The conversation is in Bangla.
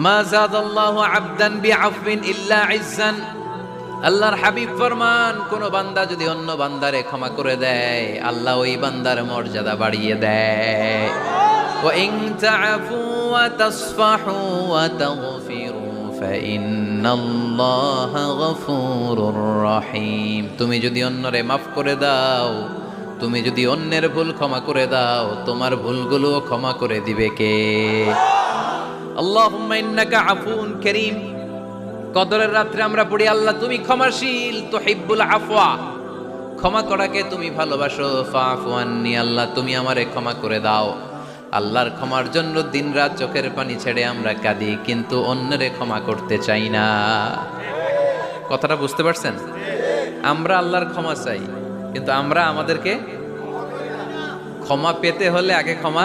মা যাদাল্লাহু আবদান বিআফবিন ইল্লা ইজ্জান। আল্লাহর হাবিব ফরমান, কোন বান্দা যদি অন্য বান্দারে ক্ষমা করে দেয়, আল্লাহ ওই বান্দার মর্যাদা বাড়িয়ে দেয়। ওয়া ইন তা'ফু ওয়া তাসফাহু ওয়া তাগফিরু ফাইন্নাল্লাহা গফুরুর রহিম। তুমি যদি অন্যরে মাফ করে দাও, তুমি যদি অন্যের ভুল ক্ষমা করে দাও, তোমার ভুলগুলো ক্ষমা করে দিবে কে? আল্লাহুম্মা ইন্নাকা আফুন কারীম। কদরের রাত্রে আমরা পড়ি, আল্লাহ তুমি ক্ষমাশীল, তুহিব্বুল আফওয়া, ক্ষমা করাকে তুমি ভালোবাসো। ফাআফু আন্নি, আল্লাহ তুমি আমারে ক্ষমা করে দাও। আল্লাহর ক্ষমার জন্য দিনরাত চোখের পানি ছেড়ে আমরা কাঁদি, কিন্তু অন্যরে ক্ষমা করতে চাই না। কথাটা বুঝতে পারছেন? আমরা আল্লাহর ক্ষমা চাই, কিন্তু আমরা আমাদেরকে ক্ষমা পেতে হলে আগে ক্ষমা